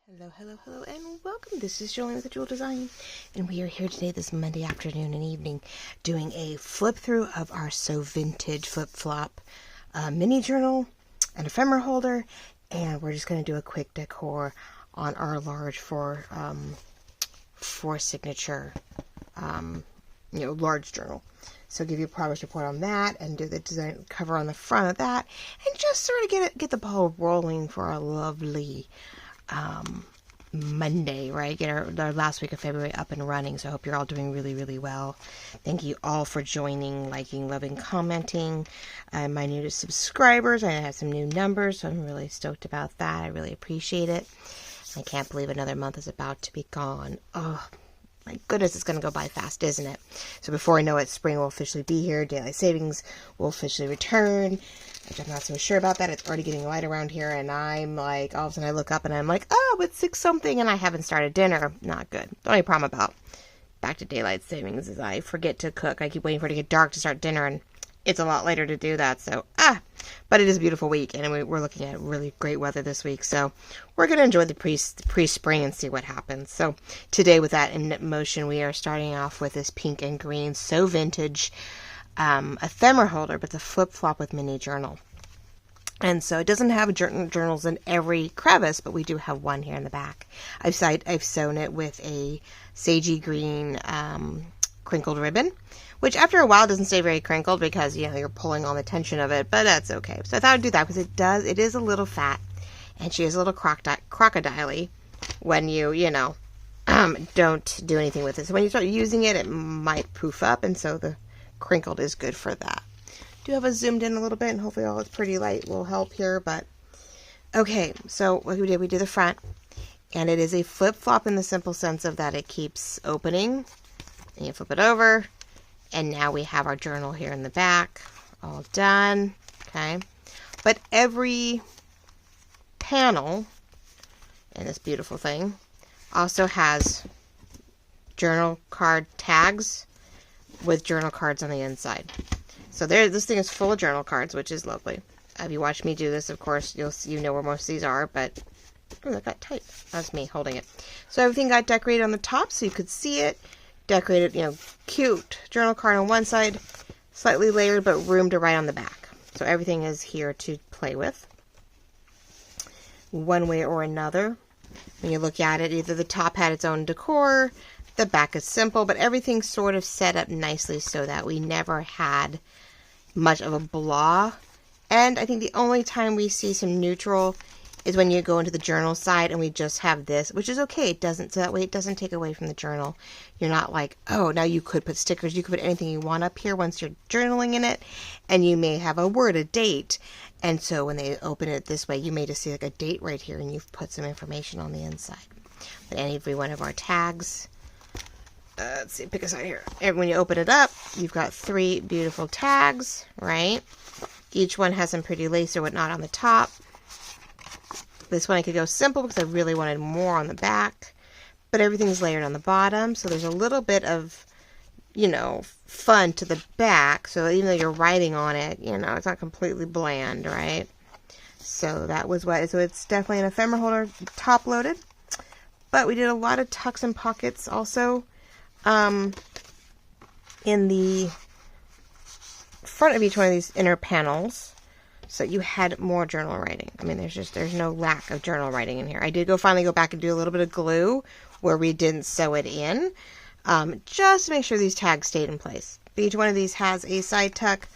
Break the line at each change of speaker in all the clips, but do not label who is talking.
Hello, hello, hello, and welcome. This is Jolene with the Jewel Design, and we are here today, this Monday afternoon and evening, doing a flip through of our So Vintage flip flop mini journal, an ephemera holder, and we're just going to do a quick decor on our large four signature, large journal. So give you a progress report on that, and do the design cover on the front of that, and just sort of get the ball rolling for our lovely Monday, right? Get our last week of February up and running. So I hope you're all doing really, really well. Thank you all for joining, liking, loving, commenting. My new subscribers, I have some new numbers, so I'm really stoked about that. I really appreciate it. I can't believe another month is about to be gone. Oh, my goodness, it's going to go by fast, isn't it? So before I know it, spring will officially be here. Daylight savings will officially return. I'm not so sure about that. It's already getting light around here, and I'm like, all of a sudden I look up and I'm like, oh, it's 6 something, and I haven't started dinner. Not good. The only problem about back to daylight savings is I forget to cook. I keep waiting for it to get dark to start dinner, and it's a lot later to do that. So, but it is a beautiful week, and we're looking at really great weather this week. So we're going to enjoy the pre-spring and see what happens. So today, with that in motion, we are starting off with this pink and green So Vintage ephemera holder, but it's a flip-flop with mini journal. And so it doesn't have journals in every crevice, but we do have one here in the back. I've sewn it with a sagey green crinkled ribbon, which after a while doesn't stay very crinkled because, you're pulling on the tension of it, but that's okay. So I thought I'd do that because it is a little fat, and she is a little crocodile-y when you don't do anything with it. So when you start using it, it might poof up, and so the crinkled is good for that. Do have it zoomed in a little bit, and hopefully all its pretty light will help here, but okay. So what we did the front, and it is a flip-flop in the simple sense of that it keeps opening, and you flip it over, and now we have our journal here in the back, all done, okay? But every panel in this beautiful thing also has journal card tags with journal cards on the inside. So this thing is full of journal cards, which is lovely. If you watch me do this, of course, you know where most of these are, but oh, that got tight. That's me holding it. So everything got decorated on the top so you could see it. Decorated, cute journal card on one side, slightly layered, but room to write on the back. So everything is here to play with, one way or another. When you look at it, either the top had its own decor, the back is simple, but everything's sort of set up nicely so that we never had much of a blah. And I think the only time we see some neutral is when you go into the journal side and we just have this, which is okay. So that way it doesn't take away from the journal. You're not like, oh, now you could put stickers, you could put anything you want up here once you're journaling in it, and you may have a word, a date. And so when they open it this way, you may just see like a date right here, and you've put some information on the inside. But every one of our tags, let's see, pick a side here. When you open it up, you've got 3 beautiful tags, right? Each one has some pretty lace or whatnot on the top. This one I could go simple because I really wanted more on the back, but everything's layered on the bottom, so there's a little bit of, fun to the back, so even though you're writing on it, it's not completely bland, right? So that was so it's definitely an ephemera holder, top loaded, but we did a lot of tucks and pockets also in the front of each one of these inner panels, so you had more journal writing. I mean, there's no lack of journal writing in here. I did finally go back and do a little bit of glue where we didn't sew it in, just to make sure these tags stayed in place. Each one of these has a side tuck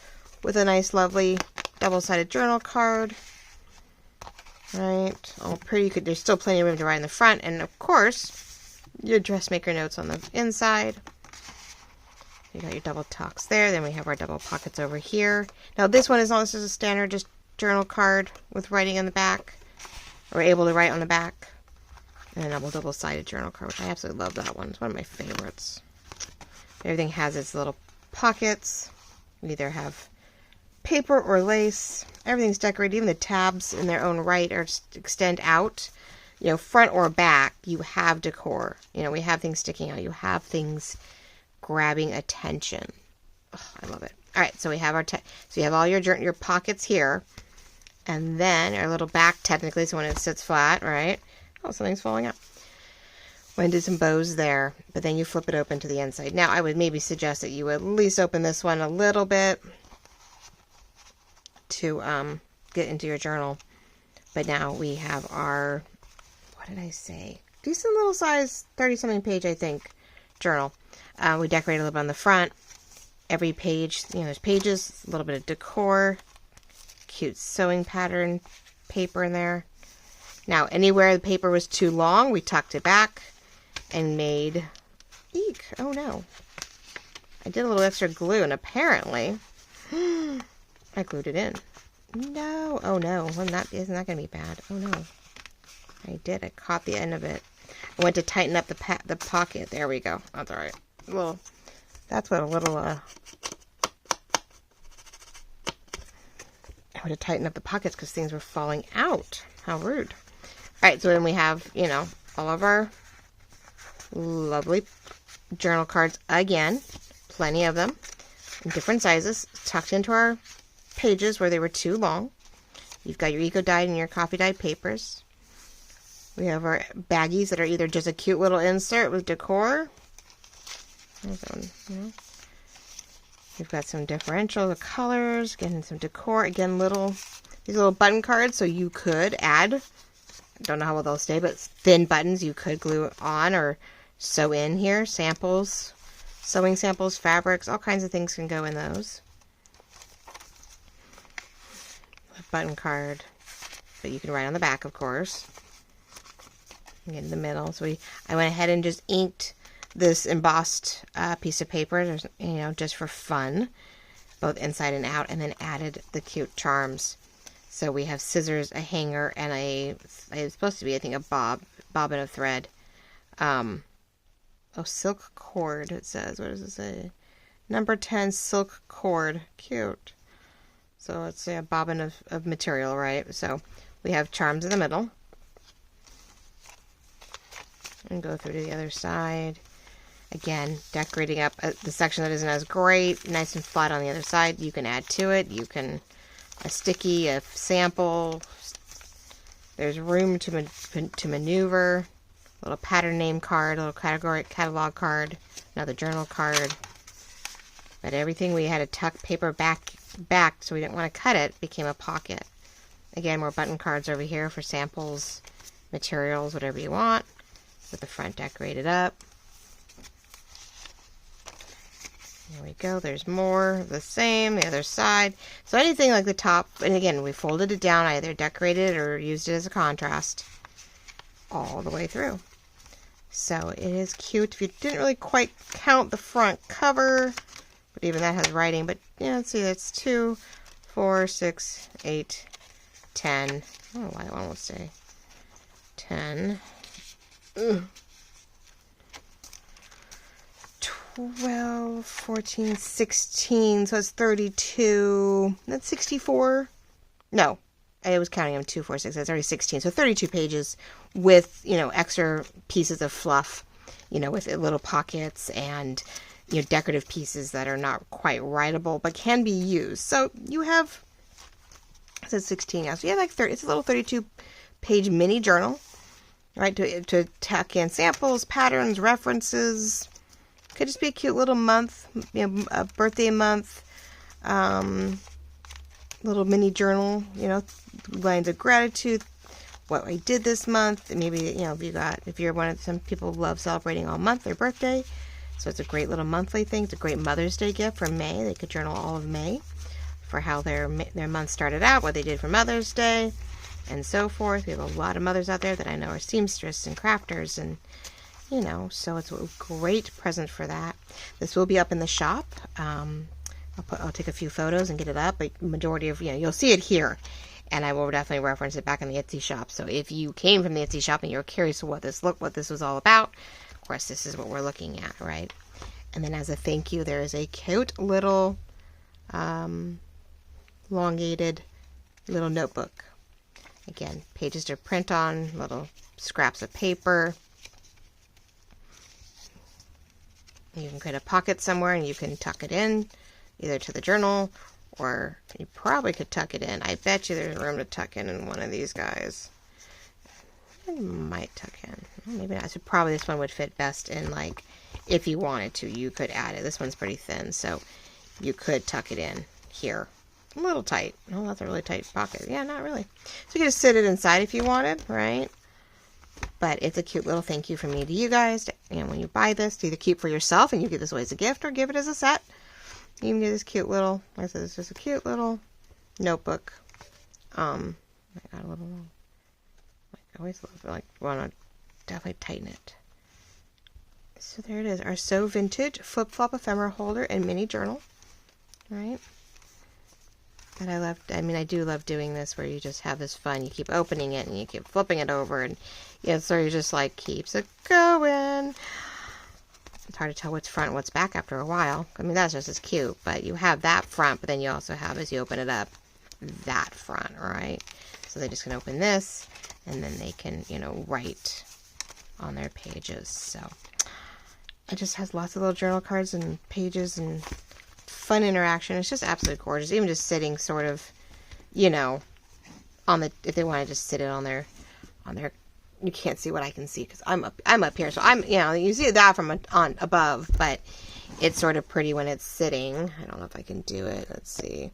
with a nice, lovely double-sided journal card. Right, all pretty. There's still plenty of room to write in the front, and of course, your dressmaker notes on the inside. You got your double tucks there. Then we have our double pockets over here. Now this one is just a standard just journal card with writing on the back. We're able to write on the back. And a double-sided journal card, which I absolutely love that one. It's one of my favorites. Everything has its little pockets. We either have paper or lace. Everything's decorated. Even the tabs in their own right extend out. Front or back, you have decor. We have things sticking out. You have things grabbing attention. Oh, I love it. All right, so we have so you have all your pockets here, and then our little back technically, so when it sits flat, right? Oh, something's falling out. I did some bows there, but then you flip it open to the inside. Now, I would maybe suggest that you at least open this one a little bit to get into your journal. But now we have our, what did I say? Decent little size, 30-something page, I think, journal. We decorate a little bit on the front. Every page, there's pages, a little bit of decor, cute sewing pattern paper in there. Now, anywhere the paper was too long, we tucked it back and made, eek, oh no. I did a little extra glue, and apparently, I glued it in. No, oh no, isn't that going to be bad? Oh no, I did, I caught the end of it. I went to tighten up the pocket, there we go, that's alright. Well, that's what a little, I would have tightened up the pockets because things were falling out. How rude. Alright, so then we have, all of our lovely journal cards again. Plenty of them in different sizes, tucked into our pages where they were too long. You've got your eco-dyed and your coffee-dyed papers. We have our baggies that are either just a cute little insert with decor. There's one, We've got some differential colors, getting some decor. Again, these little button cards, so you could add, I don't know how well they'll stay, but thin buttons you could glue on or sew in here. Samples, sewing samples, fabrics, all kinds of things can go in those. A button card, but you can write on the back, of course. Get in the middle. So I went ahead and just inked this embossed piece of paper, just for fun, both inside and out, and then added the cute charms. So we have scissors, a hanger, and it's supposed to be, I think, a bobbin of thread. Silk cord, it says. What does it say? Number 10 silk cord. Cute. So it's a bobbin of material, right? So we have charms in the middle. And go through to the other side. Again, decorating up the section that isn't as great, nice and flat on the other side. You can add to it. You can, a sticky, a sample. There's room to maneuver. A little pattern name card, a little catalog card, another journal card. But everything we had to tuck paper back so we didn't want to cut it, became a pocket. Again, more button cards over here for samples, materials, whatever you want. With the front decorated up. There we go. There's more of the same, the other side. So anything like the top, and again, we folded it down, either decorated or used it as a contrast all the way through. So it is cute. If you didn't really quite count the front cover, but even that has writing, but let's see, that's 2, 4, 6, 8, 10. I don't know why I won't say 10. 12, 14, 16, so it's 32, that's 64, no, I was counting them, 2, 4, 6, that's already 16, so 32 pages with, extra pieces of fluff, with little pockets and, decorative pieces that are not quite writable, but can be used. So you have, it says 16 now, so you have like 30, it's a little 32 page mini journal, right, to tuck in samples, patterns, references. Could just be a cute little month, a birthday month, little mini journal, lines of gratitude, what I did this month, and maybe, if you're some people who love celebrating all month, their birthday, so it's a great little monthly thing. It's a great Mother's Day gift for May. They could journal all of May for how their month started out, what they did for Mother's Day, and so forth. We have a lot of mothers out there that I know are seamstress and crafters, and so it's a great present for that. This will be up in the shop. I'll take a few photos and get it up, but majority of, you'll see it here, and I will definitely reference it back in the Etsy shop. So if you came from the Etsy shop and you're curious what this was all about, of course, this is what we're looking at, right? And then as a thank you, there is a cute little elongated little notebook. Again, pages to print on, little scraps of paper. You can create a pocket somewhere and you can tuck it in, either to the journal, or you probably could tuck it in. I bet you there's room to tuck in one of these guys. one might tuck in. Well, maybe not. So probably this one would fit best in, like, if you wanted to, you could add it. This one's pretty thin, so you could tuck it in here. A little tight. Oh, that's a really tight pocket. Yeah, not really. So you could just sit it inside if you wanted, right? But it's a cute little thank you from me to you guys. And when you buy this, to either keep for yourself and you give this away as a gift or give it as a set. You can get this cute little, like I said, it's just a cute little notebook. I got a little, like, I always want to definitely tighten it. So there it is, our So Vintage flip-flop ephemera holder and mini journal, right? And I love, I mean, I do love doing this where you just have this fun. You keep opening it and you keep flipping it over, and yeah, so you just like keeps it going. It's hard to tell what's front and what's back after a while. I mean, that's just as cute, but you have that front, but then you also have, as you open it up, that front, right? So they just can open this, and then they can, you know, write on their pages. So it just has lots of little journal cards and pages and fun interaction. It's just absolutely gorgeous. Even just sitting sort of, you know, on the, if they want to just sit it on their, you can't see what I can see because I'm up here. So I'm, you know, you see that from on above, but it's sort of pretty when it's sitting. I don't know if I can do it. Let's see.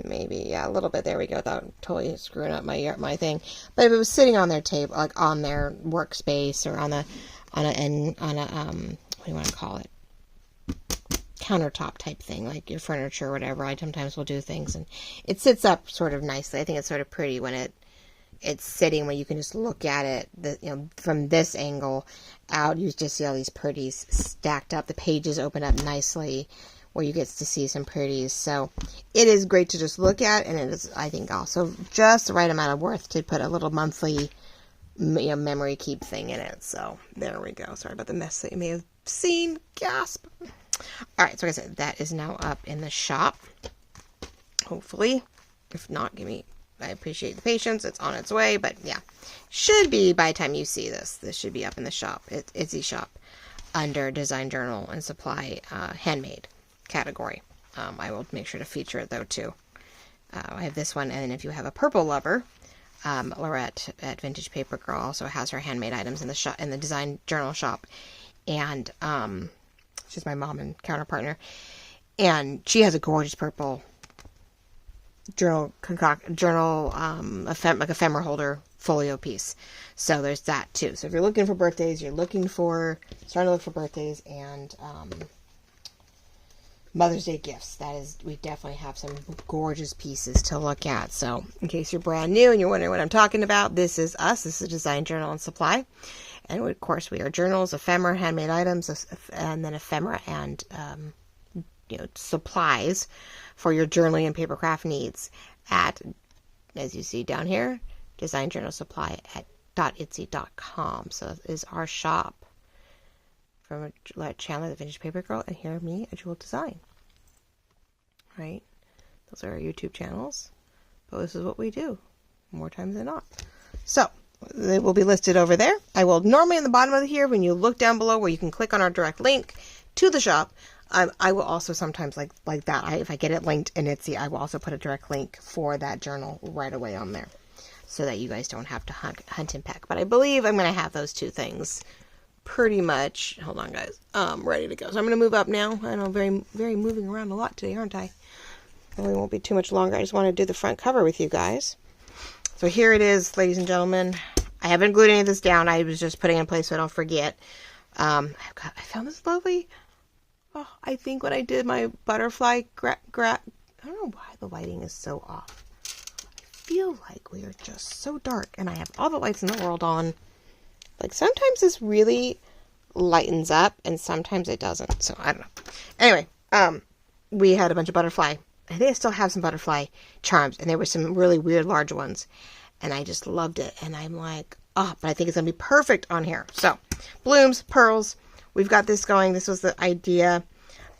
Maybe, yeah, a little bit. There we go. Without totally screwing up my thing. But if it was sitting on their table, like on their workspace or on a what do you want to call it? Countertop type thing, like your furniture or whatever. I sometimes will do things, and it sits up sort of nicely. I think it's sort of pretty when it's sitting, where you can just look at it, you know, from this angle out. You just see all these pretties stacked up. The pages open up nicely, where you get to see some pretties. So it is great to just look at, and it is, I think, also just the right amount of worth to put a little monthly, you know, memory keep thing in it. So there we go. Sorry about the mess that you may have seen. Gasp. All right, so like I said, that is now up in the shop. Hopefully, if not, I appreciate the patience. It's on its way, but yeah, should be by the time you see this. This should be up in the shop. It's the shop under Design Journal and Supply Handmade category. I will make sure to feature it though too. I have this one, and then if you have a purple lover, Lorette at Vintage Paper Girl also has her handmade items in the shop, in the Design Journal shop, and she's my mom and counterpartner, and she has a gorgeous purple journal ephemera holder folio piece. So there's that too. So if you're looking for birthdays, starting to look for birthdays and Mother's Day gifts, we definitely have some gorgeous pieces to look at. So in case you're brand new and you're wondering what I'm talking about, this is us. This is Design Journal and Supply. And of course, we are journals, ephemera, handmade items, and then ephemera and you know, supplies for your journaling and papercraft needs at, as you see down here, Design Journal Supply at .etsy.com. So that is our shop from Chandler, the Vintage Paper Girl, and here me, a Jewel Design. Right? Those are our YouTube channels. But this is what we do more times than not. So they will be listed over there. I will normally in the bottom of here, when you look down below where you can click on our direct link to the shop, I will also sometimes like that. If I get it linked in Etsy, I will also put a direct link for that journal right away on there, so that you guys don't have to hunt and peck. But I believe I'm going to have those two things pretty much. Hold on, guys. Ready to go. So I'm going to move up now. I know, very, very moving around a lot today, aren't I? Probably won't be too much longer. I just want to do the front cover with you guys. So here it is, ladies and gentlemen. I haven't glued any of this down. I was just putting it in place so I don't forget. I found this lovely. Oh, I think when I did my butterfly I don't know why the lighting is so off. I feel like we are just so dark, and I have all the lights in the world on. Like, sometimes this really lightens up, and sometimes it doesn't. So, I don't know. Anyway, we had a bunch of butterfly. I think I still have some butterfly charms, and there were some really weird large ones, and I just loved it. And I'm like, oh, but I think it's going to be perfect on here. So, blooms, pearls. We've got this going. This was the idea.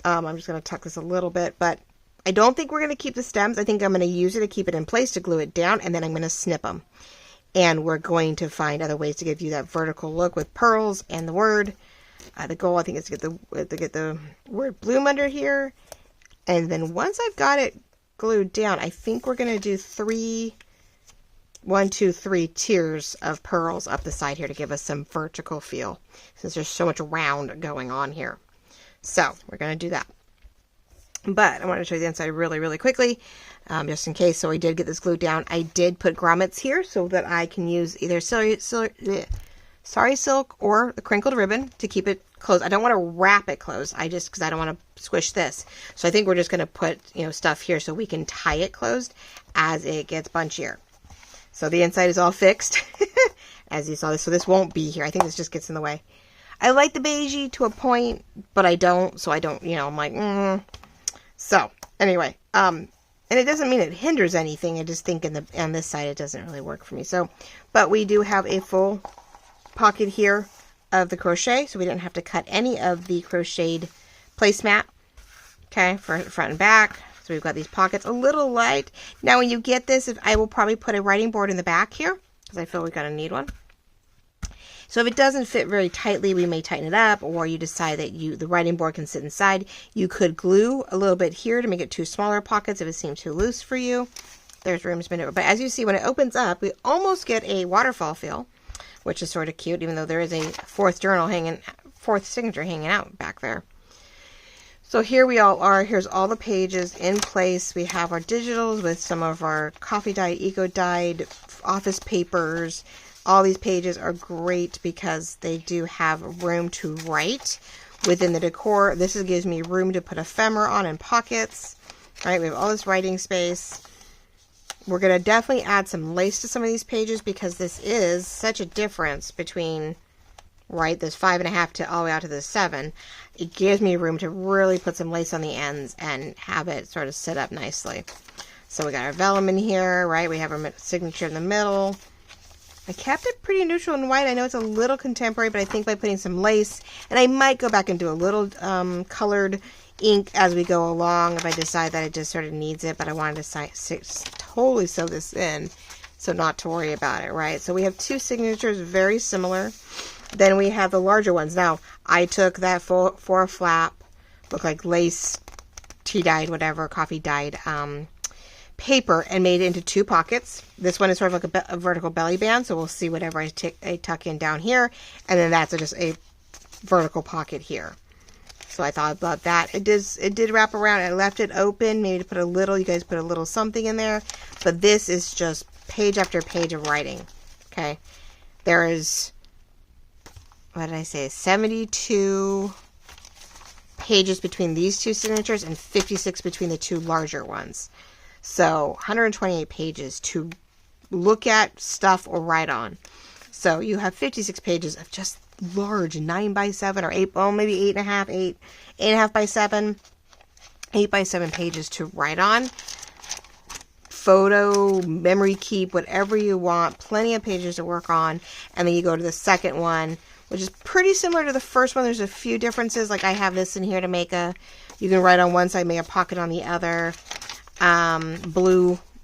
I'm just going to tuck this a little bit, but I don't think we're going to keep the stems. I think I'm going to use it to keep it in place, to glue it down, and then I'm going to snip them. And we're going to find other ways to give you that vertical look with pearls and the word. The goal, I think, is to get the word bloom under here. And then once I've got it glued down, I think we're going to do 3 1, 2, 3 tiers of pearls up the side here to give us some vertical feel, since there's so much round going on here. So we're going to do that. But I want to show you the inside really, really quickly, just in case. So we did get this glued down. I did put grommets here so that I can use either sari silk or the crinkled ribbon to keep it closed. I don't want to wrap it closed. Because I don't want to squish this. So I think we're just going to put, stuff here so we can tie it closed as it gets bunchier. So the inside is all fixed, as you saw this. So this won't be here. I think this just gets in the way. I like the beigey to a point, but I don't. So I don't, I'm like, So anyway, and it doesn't mean it hinders anything. I just think on this side it doesn't really work for me. So, but we do have a full pocket here of the crochet, so we didn't have to cut any of the crocheted placemat. Okay, for front and back. So we've got these pockets, a little light. Now when you get this, I will probably put a writing board in the back here, because I feel we're going to need one. So if it doesn't fit very tightly, we may tighten it up, or you decide that the writing board can sit inside. You could glue a little bit here to make it 2 smaller pockets if it seems too loose for you. There's room to maneuver. But as you see, when it opens up, we almost get a waterfall feel, which is sort of cute, even though there is a fourth signature hanging out back there. So here we all are. Here's all the pages in place. We have our digitals with some of our coffee dyed, eco dyed office papers. All these pages are great because they do have room to write within the decor. This gives me room to put ephemera on and pockets. All right, we have all this writing space. We're going to definitely add some lace to some of these pages because this is such a difference between, right, this 5.5 to all the way out to the 7. It gives me room to really put some lace on the ends and have it sort of sit up nicely. So we got our vellum in here, right? We have our signature in the middle. I kept it pretty neutral and white. I know it's a little contemporary, but I think by putting some lace, and I might go back and do a little colored ink as we go along if I decide that it just sort of needs it, but I wanted to totally sew this in, so not to worry about it, right? So we have 2 signatures, very similar. Then we have the larger ones. Now, I took that for a flap, looked like lace, tea dyed, whatever, coffee dyed, paper, and made it into 2 pockets. This one is sort of like a vertical belly band, so we'll see whatever I tuck in down here, and then that's just a vertical pocket here. So I thought about that. It did wrap around. I left it open, maybe to put a little, you guys put a little something in there, but this is just page after page of writing. Okay, there is, what did I say, 72 pages between these 2 signatures and 56 between the 2 larger ones. So 128 pages to look at, stuff, or write on. So you have 56 pages of just large 9 by 7 or 8, well, maybe 8.5 by 7, 8 by 7 pages to write on. Photo, memory keep, whatever you want. Plenty of pages to work on. And then you go to the second one, which is pretty similar to the first one. There's a few differences. Like I have this in here to make you can write on one side, make a pocket on the other.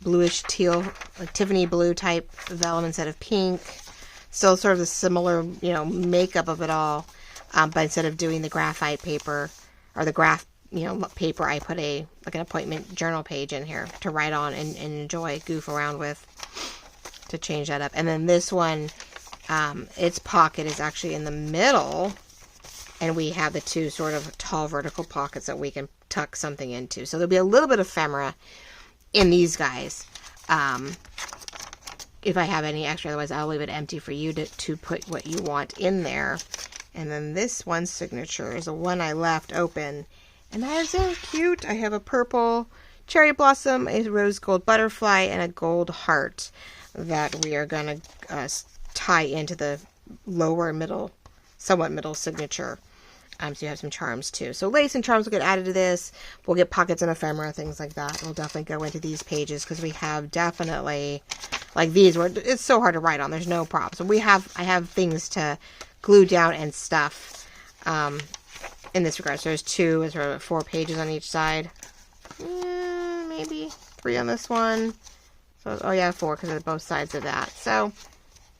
Bluish teal, like Tiffany blue type vellum instead of pink. Still sort of the similar, makeup of it all. But instead of doing the graphite paper or the graph, paper, I put an appointment journal page in here to write on and enjoy, goof around with, to change that up. And then this one, its pocket is actually in the middle, and we have the 2 sort of tall vertical pockets that we can tuck something into. So there'll be a little bit of ephemera in these guys. If I have any extra, otherwise I'll leave it empty for you to put what you want in there. And then this one signature is the one I left open, and that is so cute. I have a purple cherry blossom, a rose gold butterfly, and a gold heart that we are going to tie into the lower middle, somewhat middle signature. So you have some charms too. So lace and charms will get added to this. We'll get pockets and ephemera, things like that. We'll definitely go into these pages because we have definitely, like these, where it's so hard to write on. There's no props. So I have things to glue down and stuff in this regard. So there's 4 pages on each side. Maybe 3 on this one. So, 4 because of both sides of that. So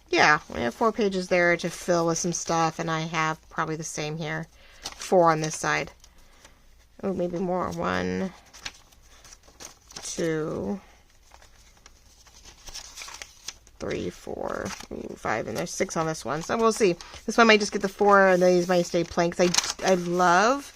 yeah, we have 4 pages there to fill with some stuff, and I have probably the same here. 4 on this side. Oh, maybe more. 1, 2, 3, 4, 5, and there's 6 on this one. So we'll see. This one might just get the 4, and these might stay plain, because I love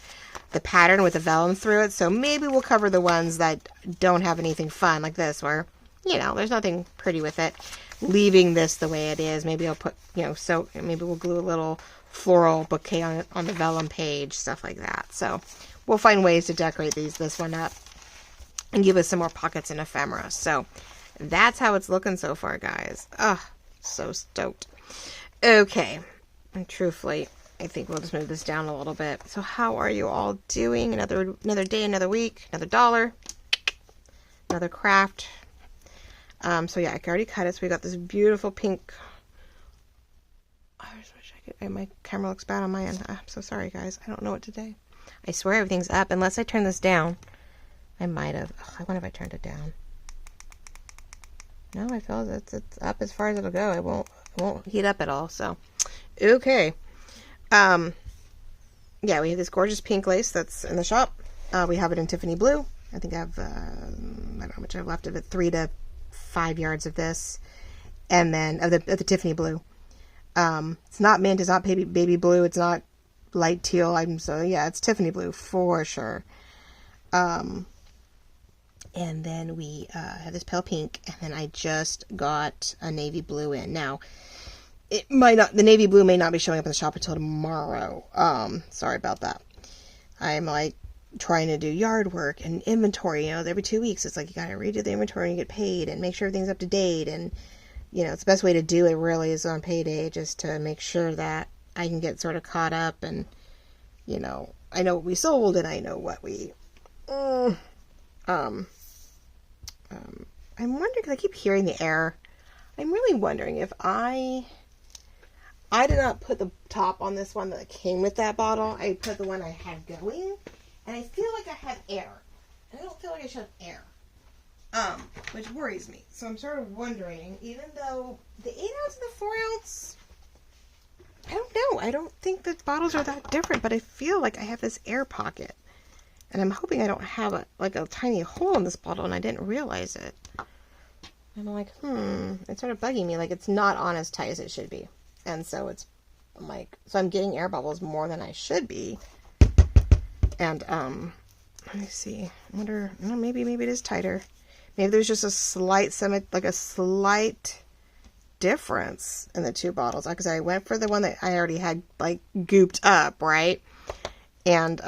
the pattern with the vellum through it. So maybe we'll cover the ones that don't have anything fun, like this, where, you know, there's nothing pretty with it. Leaving this the way it is. Maybe I'll put, you know, so maybe we'll glue a little floral bouquet on the vellum page, stuff like that. So we'll find ways to decorate this one up and give us some more pockets and ephemera. So that's how it's looking so far, guys. Ugh, so stoked. Okay, and truthfully, I think we'll just move this down a little bit. So how are you all doing? Another day, another week, another dollar, another craft. So yeah, I already cut it. So we got this beautiful pink. I just wish I could. My camera looks bad on my end. I'm so sorry, guys. I don't know what to do. I swear everything's up. Unless I turn this down. I might have. I wonder if I turned it down. No, I feel it's up as far as it'll go. It won't heat up at all. So, okay. Yeah, we have this gorgeous pink lace that's in the shop. We have it in Tiffany blue. I think I have. I don't know how much I've left of it. 3 to 5 yards of this, and then of the Tiffany blue. It's not mint, it's not baby blue, it's not light teal. Yeah, it's Tiffany blue for sure. And then we have this pale pink, and then I just got a navy blue in. Now, the navy blue may not be showing up in the shop until tomorrow. Sorry about that. I'm like trying to do yard work and inventory, you know, every 2 weeks. It's like you got to redo the inventory and get paid and make sure everything's up to date. And, you know, it's the best way to do it really is on payday, just to make sure that I can get sort of caught up and, you know, I know what we sold and I know what we, I'm wondering, because I keep hearing the air. I'm really wondering if I did not put the top on this one that came with that bottle. I put the one I had going. And I feel like I have air. And I don't feel like I should have air. Which worries me. So I'm sort of wondering, even though the 8 ounce and the 4 ounce, I don't know. I don't think the bottles are that different, but I feel like I have this air pocket. And I'm hoping I don't have a tiny hole in this bottle and I didn't realize it. And I'm like, it's sort of bugging me. Like, it's not on as tight as it should be. And so I'm like, so I'm getting air bubbles more than I should be. And, let me see. I wonder, maybe it is tighter. Maybe there's just a slight difference in the 2 bottles. Because I went for the one that I already had, like, gooped up, right? And,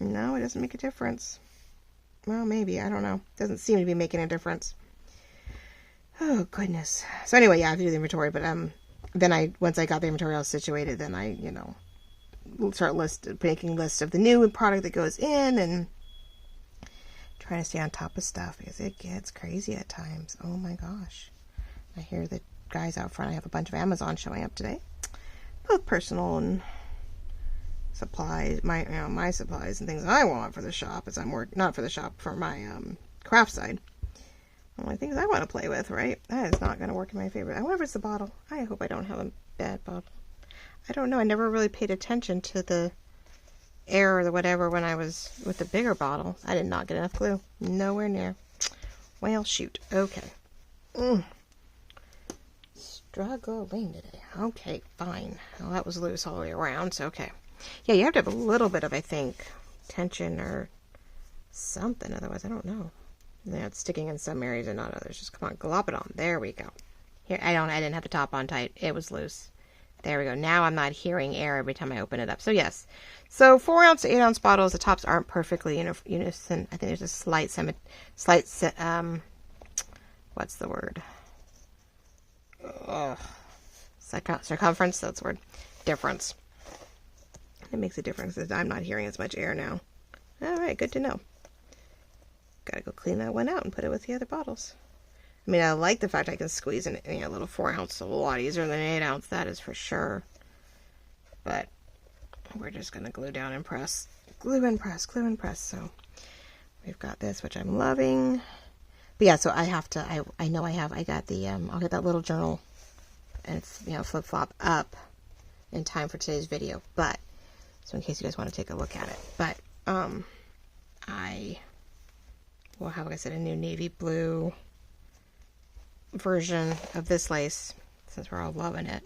no, it doesn't make a difference. Well, maybe. I don't know. Doesn't seem to be making a difference. Oh, goodness. So anyway, yeah, I have to do the inventory. But, then once I got the inventory all situated, then I, you know, start making lists of the new product that goes in and trying to stay on top of stuff because it gets crazy at times. Oh my gosh. I hear the guys out front. I have a bunch of Amazon showing up today. Both personal and supplies, my supplies and things I want for the shop as not for the shop, for my craft side. Only things I want to play with, right? That is not going to work in my favor. I wonder if it's the bottle. I hope I don't have a bad bottle. I don't know. I never really paid attention to the air or the whatever when I was with the bigger bottle. I did not get enough glue. Nowhere near. Well, shoot. Okay. Struggling today. Okay, fine. Well, that was loose all the way around, so okay. Yeah, you have to have a little bit of, I think, tension or something. Otherwise, I don't know. Yeah, it's sticking in some areas and not others. Just come on, glop it on. There we go. Here, I didn't have the top on tight. It was loose. There we go. Now I'm not hearing air every time I open it up. So yes. So 4 ounce to 8 ounce bottles, the tops aren't perfectly unison. I think there's a slight, what's the word? Circumference, that's the word. Difference. It makes a difference that I'm not hearing as much air now. All right, good to know. Gotta go clean that one out and put it with the other bottles. I mean, I like the fact I can squeeze in a little 4 ounce a lot easier than 8 ounce. That is for sure. But we're just going to glue down and press. Glue and press, glue and press. So we've got this, which I'm loving. But yeah, so I have to, I know I got the, I'll get that little journal and it's, flip flop up in time for today's video. But, so in case you guys want to take a look at it. But, I will have, like I said, a new navy blue version of this lace, since we're all loving it.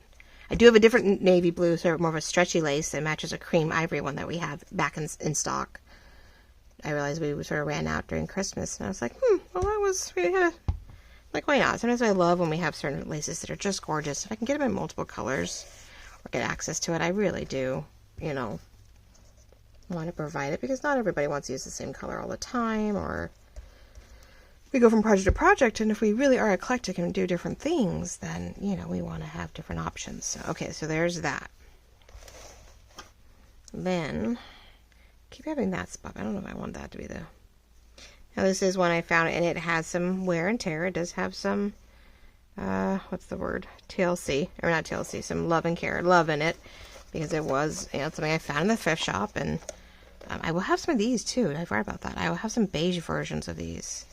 I do have a different navy blue, so more of a stretchy lace that matches a cream ivory one that we have back in stock. I realized we sort of ran out during Christmas, and I was like, well, that was, like, why not? Sometimes I love when we have certain laces that are just gorgeous. If I can get them in multiple colors or get access to it, I really do, you know, want to provide it, because not everybody wants to use the same color all the time, or we go from project to project, and if we really are eclectic and do different things, then, you know, we want to have different options. So, okay, so there's that. Then, keep having that spot. I don't know if I want that to be the... Now, this is one I found, and it has some wear and tear. It does have some, what's the word? TLC, or not TLC, some love and care, love in it, because it was, you know, something I found in the thrift shop, and I will have some of these, too. I forgot about that. I will have some beige versions of these.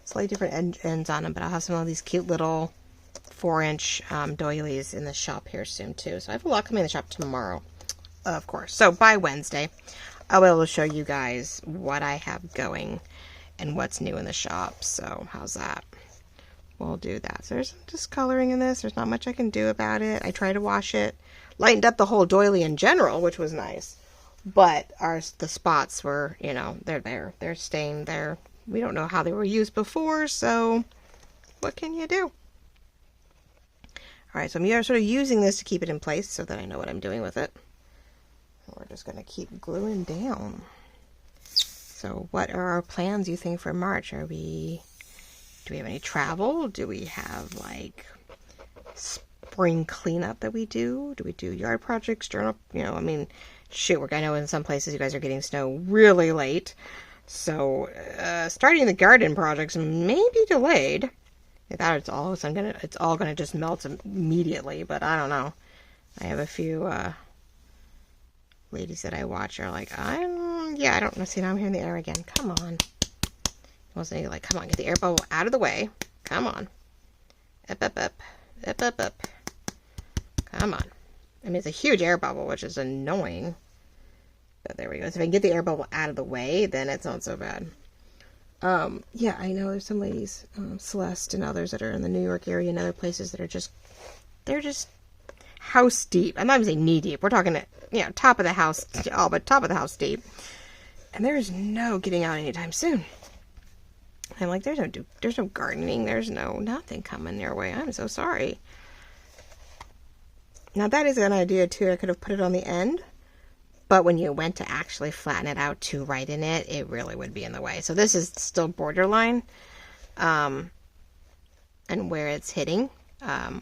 Slightly different ends on them, but I'll have some of these cute little 4-inch doilies in the shop here soon too. So I have a lot coming in the shop tomorrow, of course. So by Wednesday, I'll be able to show you guys what I have going and what's new in the shop. So how's that? We'll do that. So there's discoloring in this. There's not much I can do about it. I tried to wash it, lightened up the whole doily in general, which was nice. But the spots were, you know, they're there. They're staying there. We don't know how they were used before, so what can you do? Alright, so I'm sort of using this to keep it in place so that I know what I'm doing with it. We're just going to keep gluing down. So what are our plans, you think, for March? Do we have any travel? Do we have, like, spring cleanup that we do? Do we do yard projects, journal? You know, I mean, shoot, I know in some places you guys are getting snow really late. So, starting the garden projects may be delayed. I thought it's all gonna just melt immediately, but I don't know. I have a few ladies that I watch are like, I don't know. See, now I'm hearing the air again. Come on. Wasn't like, come on, get the air bubble out of the way. Come on. Up, up, up, up, up, up. Come on. I mean, it's a huge air bubble, which is annoying. But there we go. So if I can get the air bubble out of the way, then it's not so bad. Yeah, I know there's some ladies, Celeste and others that are in the New York area and other places that are they're just house deep. I'm not even saying knee deep. We're talking, you know, top of the house, but top of the house deep. And there's no getting out anytime soon. I'm like, there's no gardening. There's nothing coming their way. I'm so sorry. Now that is an idea too. I could have put it on the end. But when you went to actually flatten it out to write in it, it really would be in the way. So this is still borderline, and where it's hitting,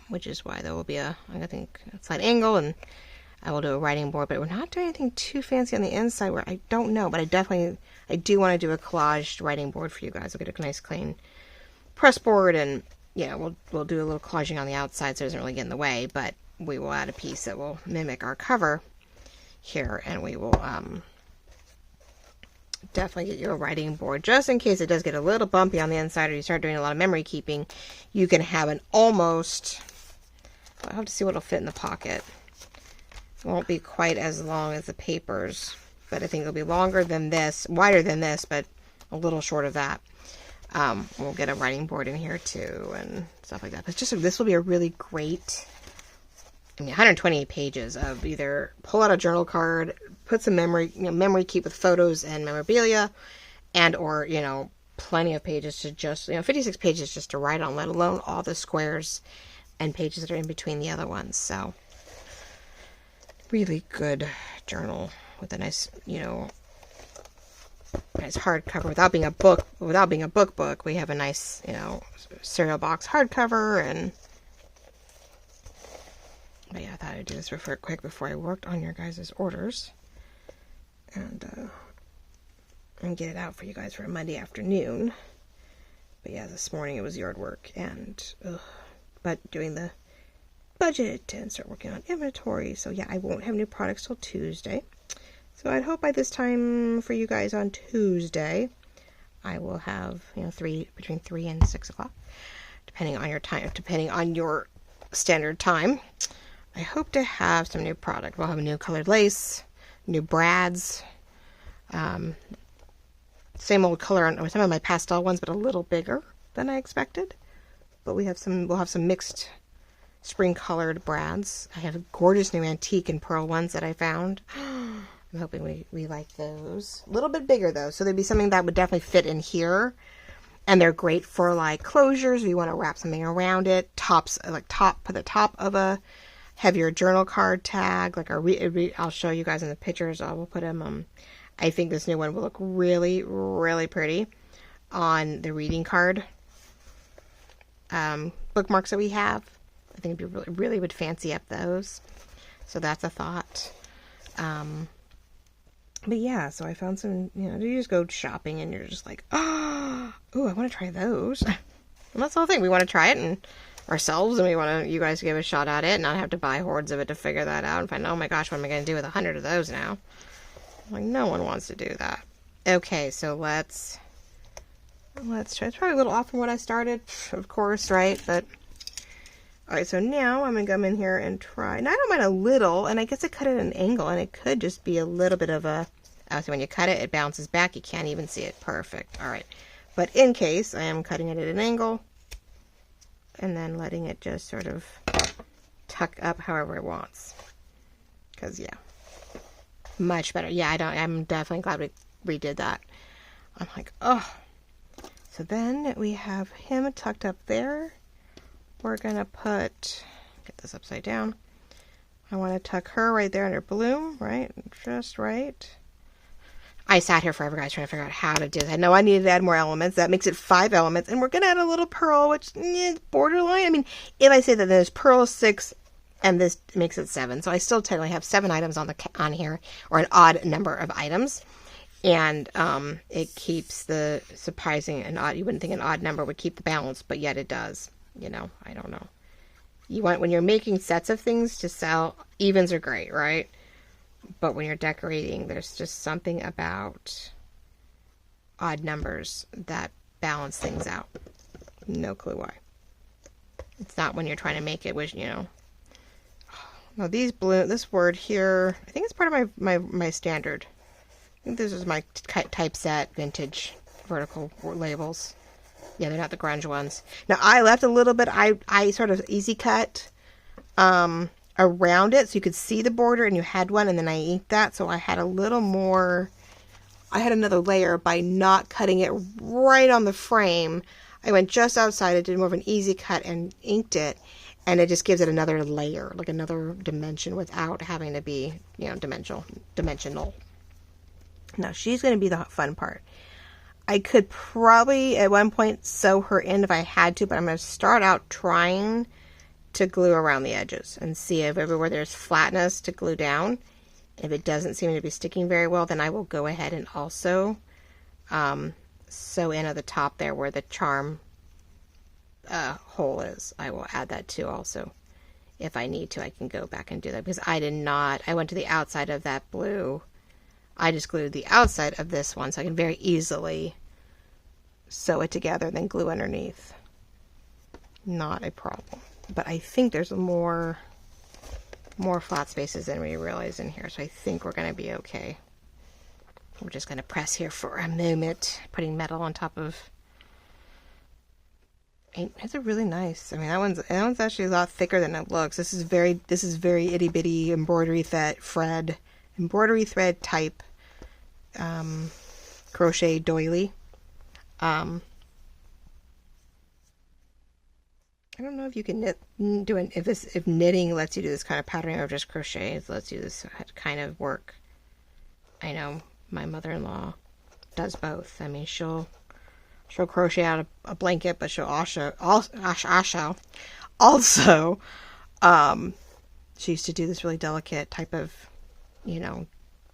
which is why there will be I think, a slight angle, and I will do a writing board. But we're not doing anything too fancy on the inside where I don't know. But I do want to do a collaged writing board for you guys. We'll get a nice clean press board, and yeah, we'll do a little collaging on the outside so it doesn't really get in the way. But we will add a piece that will mimic our cover here, and we will definitely get you a writing board just in case it does get a little bumpy on the inside or you start doing a lot of memory keeping. You can have an almost, I'll have to see what will fit in the pocket. It won't be quite as long as the papers, but I think it'll be longer than this, wider than this, but a little short of that. We'll get a writing board in here too and stuff like that. But this will be a really great, 128 pages of either pull out a journal card, put some memory keep with photos and memorabilia, and or, plenty of pages to just, 56 pages just to write on, let alone all the squares and pages that are in between the other ones. So really good journal with a nice, nice hardcover without being a book. We have a nice, cereal box hardcover. And but yeah, I thought I'd do this real quick before I worked on your guys' orders, and get it out for you guys for a Monday afternoon. But yeah, this morning it was yard work, and but doing the budget and start working on inventory. So yeah, I won't have new products till Tuesday. So I'd hope by this time for you guys on Tuesday, I will have between 3 and 6 o'clock, depending on your time, depending on your standard time. I hope to have some new product. We'll have a new colored lace, new brads, same old color on some of my pastel ones, but a little bigger than I expected. but we'll have some mixed spring colored brads. I have a gorgeous new antique and pearl ones that I found. I'm hoping we like those. A little bit bigger though, so there'd be something that would definitely fit in here. And they're great for like closures if you want to wrap something around it. Put the top of a heavier journal card tag. Like I'll show you guys in the pictures. I will put them. I think this new one will look really, really pretty on the reading card bookmarks that we have. I think it'd be really would fancy up those. So that's a thought. But yeah, so I found some, you just go shopping and you're just like, oh, I want to try those. And that's the whole thing. We want to try it ourselves, and we want you guys to give a shot at it and not have to buy hordes of it to figure that out and find, oh my gosh, what am I going to do with 100 of those now? Like, no one wants to do that. Okay, so let's try. It's probably a little off from what I started, of course, right? But all right, so now I'm going to come in here and try. And I don't mind a little, and I guess I cut it at an angle, and it could just be a little bit of a... So when you cut it, it bounces back. You can't even see it. Perfect. All right. But in case, I am cutting it at an angle, and then letting it just sort of tuck up however it wants. Because, yeah. Much better. Yeah, I'm definitely glad we redid that. I'm like, oh. So then we have him tucked up there. We're going to get this upside down. I want to tuck her right there under bloom, right? Just right. I sat here forever, guys, trying to figure out how to do this. I know I needed to add more elements. That makes it 5 elements. And we're going to add a little pearl, which is borderline. I mean, if I say that there's pearl 6 and this makes it 7. So I still technically have 7 items on here, or an odd number of items. And it keeps the surprising and odd. You wouldn't think an odd number would keep the balance, but yet it does. I don't know. When you're making sets of things to sell, evens are great, right? But when you're decorating, there's just something about odd numbers that balance things out. No clue why. It's not when you're trying to make it, which, No, this word here, I think it's part of my standard. I think this is my typeset vintage vertical labels. Yeah, they're not the grunge ones. Now, I left a little bit. I sort of easy cut around it so you could see the border, and you had one, and then I inked that. So I had a little more. I had another layer by not cutting it right on the frame. I went just outside. I did more of an easy cut and inked it, and it just gives it another layer, like another dimension without having to be, dimensional. Now, she's going to be the fun part. I could probably at one point sew her in if I had to, but I'm going to start out trying to glue around the edges and see if everywhere there's flatness to glue down. If it doesn't seem to be sticking very well, then I will go ahead and also sew in at the top there where the charm hole is. I will add that too also. If I need to, I can go back and do that, because I went to the outside of that blue. I just glued the outside of this one, so I can very easily sew it together, then glue underneath. Not a problem. But I think there's more flat spaces than we realize in here, so I think we're going to be okay. We're just going to press here for a moment, putting metal on top of. It's a really nice. I mean, that one's actually a lot thicker than it looks. This is very itty bitty embroidery thread type crochet doily. I don't know if you can if knitting lets you do this kind of patterning, or just crochet lets you this kind of work. I know my mother-in-law does both. I mean, she'll crochet out a blanket, but she'll also she used to do this really delicate type of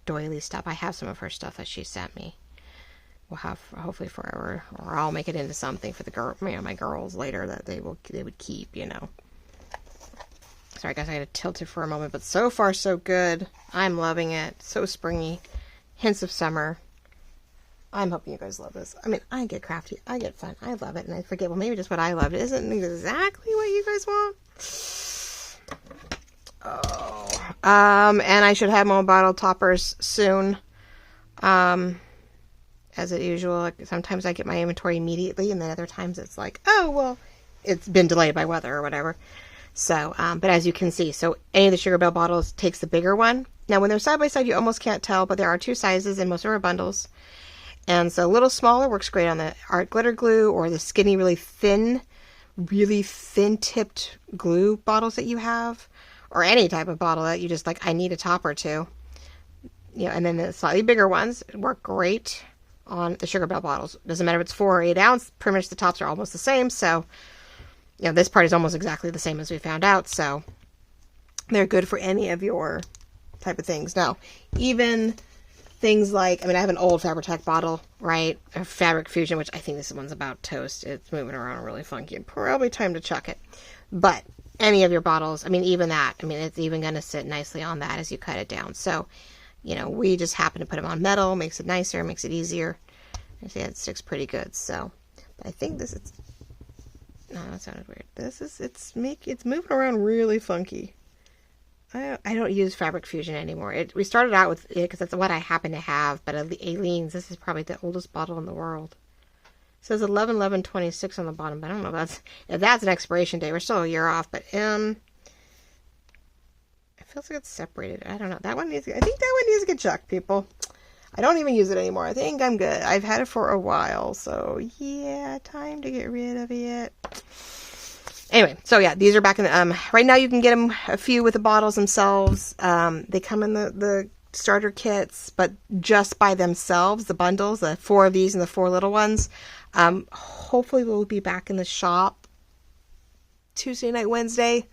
doily stuff. I have some of her stuff that she sent me. We'll have hopefully forever, or I'll make it into something for the my girls later that they would keep. Sorry guys, I had to tilt it for a moment, but so far so good. I'm loving it. So springy, hints of summer. I'm hoping you guys love this. I mean, I get crafty, I get fun, I love it, and I forget, well, maybe just what I loved isn't exactly what you guys want. Oh, and I should have more bottle toppers soon. As usual, sometimes I get my inventory immediately, and then other times it's like, oh, well, it's been delayed by weather or whatever. So, but as you can see, so any of the Sugar Belle bottles takes the bigger one. Now, when they're side by side, you almost can't tell, but there are 2 sizes in most of our bundles. And so a little smaller works great on the art glitter glue or the skinny, really thin tipped glue bottles that you have, or any type of bottle that you just like, I need a top or two. You know, and then the slightly bigger ones work great on the Sugar Belle bottles. Doesn't matter if it's 4 or 8 ounce, pretty much the tops are almost the same. So, you know, this part is almost exactly the same as we found out. So they're good for any of your type of things. Now, even things like, I mean, I have an old Fabri-Tac bottle, right? A Fabric Fusion, which I think this one's about toast. It's moving around really funky. Probably time to chuck it. But any of your bottles, I mean, even that, I mean, it's even going to sit nicely on that as you cut it down. So, you know, we just happen to put them on metal, makes it nicer, makes it easier. I see it sticks pretty good. So, but I think this is, no, that sounded weird. This is, it's moving around really funky. I don't use Fabric Fusion anymore. We started out with it because that's what I happen to have, but Aleene's, this is probably the oldest bottle in the world. It says 11/11/26 on the bottom, but I don't know if that's an expiration date. We're still a year off, but it feels like it's separated. I don't know. I think that one needs to get chucked, people. I don't even use it anymore. I think I'm good. I've had it for a while, so yeah, time to get rid of it. Anyway, so yeah, these are back in the, right now you can get them a few with the bottles themselves. They come in the starter kits, but just by themselves, the bundles, the 4 of these and the 4 little ones. Hopefully we'll be back in the shop Tuesday night, Wednesday.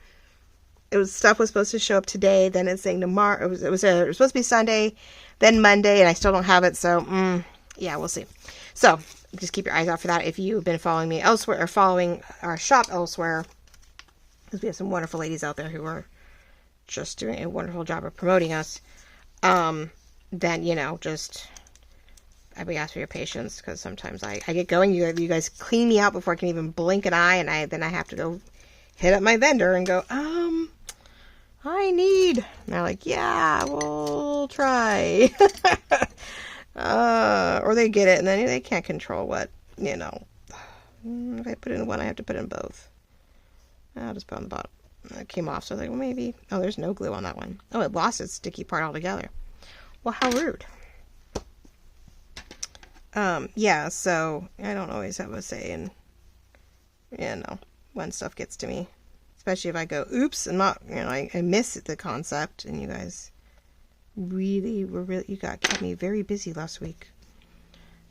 Stuff was supposed to show up today, then it's saying tomorrow. It was supposed to be Sunday, then Monday, and I still don't have it, so yeah, we'll see. So just keep your eyes out for that if you've been following me elsewhere or following our shop elsewhere, because we have some wonderful ladies out there who are just doing a wonderful job of promoting us. Then, you know, just we ask for your patience, because sometimes I get going. You guys clean me out before I can even blink an eye, and then I have to go hit up my vendor and go, I need. And they're like, yeah, we'll try. Or they get it, and then they can't control what, you know. If I put in one, I have to put in both. I'll just put on the bottom. It came off, so I was like, well, maybe. Oh, there's no glue on that one. Oh, it lost its sticky part altogether. Well, how rude. Yeah, so I don't always have a say in, you know, when stuff gets to me. Especially if I go, oops, and not, you know, I miss the concept, and you guys you kept me very busy last week.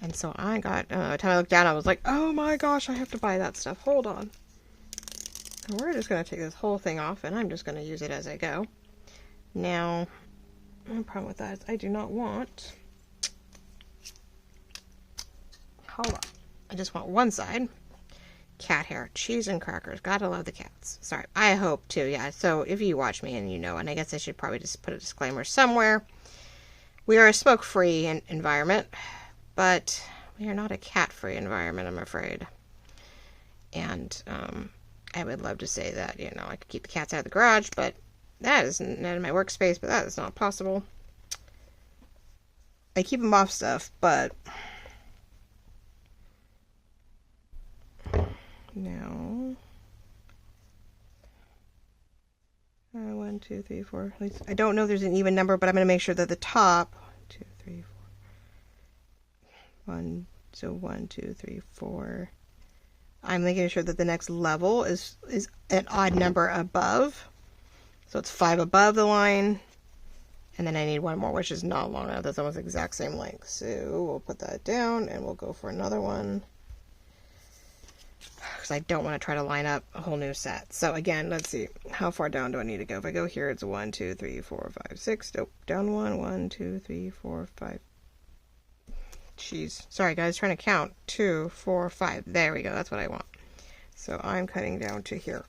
And so I got, by the time I looked down, I was like, oh my gosh, I have to buy that stuff. Hold on. And we're just going to take this whole thing off, and I'm just going to use it as I go. Now, the problem with that is I do not want, hold on, I just want one side. Cat hair, cheese and crackers. Gotta love the cats. Sorry, I hope too. Yeah, so if you watch me and you know, and I guess I should probably just put a disclaimer somewhere. We are a smoke-free environment, but we are not a cat-free environment, I'm afraid. And I would love to say that, you know, I could keep the cats out of the garage, but that is not in my workspace, but that is not possible. I keep them off stuff, but no. 1, 2, 3, 4. At least I don't know if there's an even number, but I'm going to make sure that the top 1, 2, 3, 4. 1. So 1, 2, 3, 4. I'm making sure that the next level is an odd number above. So it's 5 above the line. And then I need one more, which is not long enough. That's almost the exact same length. So we'll put that down and we'll go for another one, because I don't want to try to line up a whole new set. So again, let's see. How far down do I need to go? If I go here, it's 1, 2, 3, 4, 5, 6. Nope. Down 1. 1, 2, 3, 4, 5. Jeez. Sorry, guys. Trying to count. 2, 4, 5. There we go. That's what I want. So I'm cutting down to here.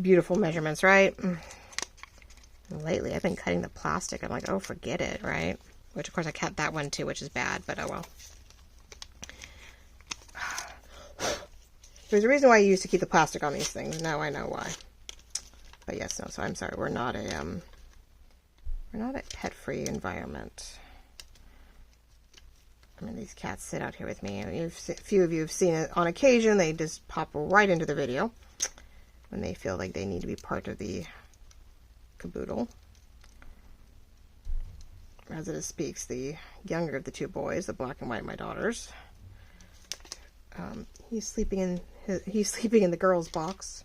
Beautiful measurements, right? Lately, I've been cutting the plastic. I'm like, oh, forget it, right? Which, of course, I cut that one, too, which is bad, but oh well. There's a reason why I used to keep the plastic on these things. Now I know why. But yes, no, so I'm sorry. We're not a pet-free environment. I mean, these cats sit out here with me. A few of you have seen it on occasion. They just pop right into the video when they feel like they need to be part of the caboodle. As it speaks, the younger of the two boys, the black and white, my daughters. He's sleeping in the girls' box.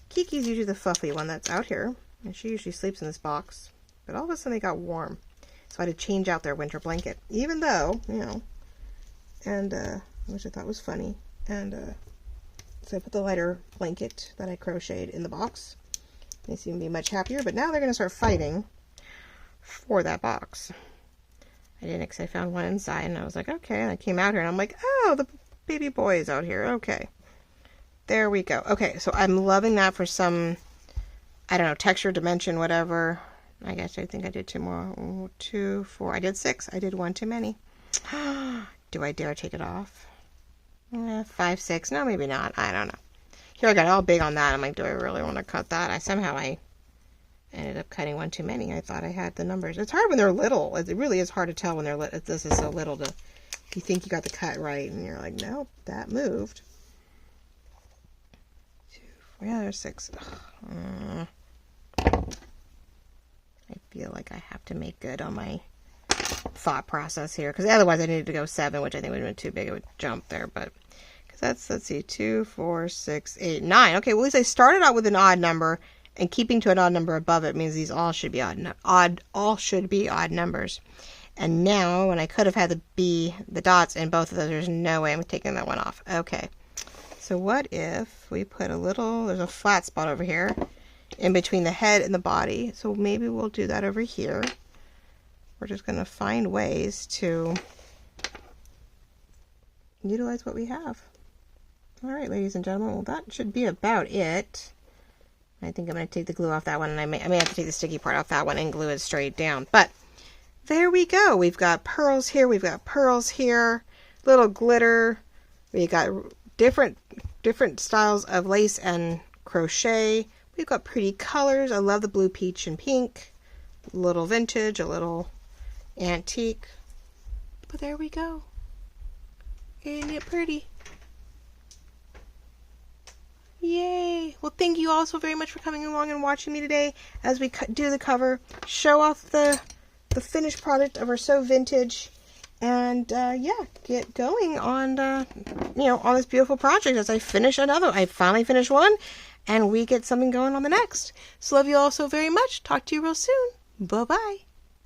Kiki's usually the fluffy one that's out here, and she usually sleeps in this box. But all of a sudden they got warm, so I had to change out their winter blanket, even though, you know, and which I thought was funny. And so I put the lighter blanket that I crocheted in the box. They seem to be much happier, but now they're going to start fighting for that box. I didn't, because I found one inside, and I was like, okay. And I came out here, and I'm like, oh, the baby boy is out here. Okay. There we go. Okay, so I'm loving that for some, I don't know, texture, dimension, whatever. I guess I think I did 2 more. 2, 4. I did 6. I did 1 too many. Do I dare take it off? 5, 6. No, maybe not. I don't know. Here I got all big on that. I'm like, do I really want to cut that? I ended up cutting 1 too many. I thought I had the numbers. It's hard when they're little. It really is hard to tell when they're little. This is so little to, you think you got the cut right, and you're like, nope, that moved. 2, 4. Yeah, there's 6. I feel like I have to make good on my thought process here, because otherwise I needed to go 7, which I think would have been too big of a jump there. But because that's, let's see, 2, 4, 6, 8, 9. Okay, well, at least I started out with an odd number, and keeping to an odd number above it means these all should be all should be odd numbers. And now, when I could have had the dots in both of those, there's no way I'm taking that one off. Okay, so what if we put a little, there's a flat spot over here in between the head and the body, so maybe we'll do that over here. We're just going to find ways to utilize what we have. All right, ladies and gentlemen, well, that should be about it. I think I'm going to take the glue off that one, and I may have to take the sticky part off that one and glue it straight down. But there we go. We've got pearls here. We've got pearls here. Little glitter. We got different styles of lace and crochet. We've got pretty colors. I love the blue, peach, and pink. A little vintage, a little antique. But there we go. Isn't it pretty? Yay! Well, thank you all so very much for coming along and watching me today as we do the cover, show off the finished product of our So Vintage, and yeah, get going on on this beautiful project as I finish another. I finally finished one, and we get something going on the next. So love you all so very much. Talk to you real soon. Bye bye.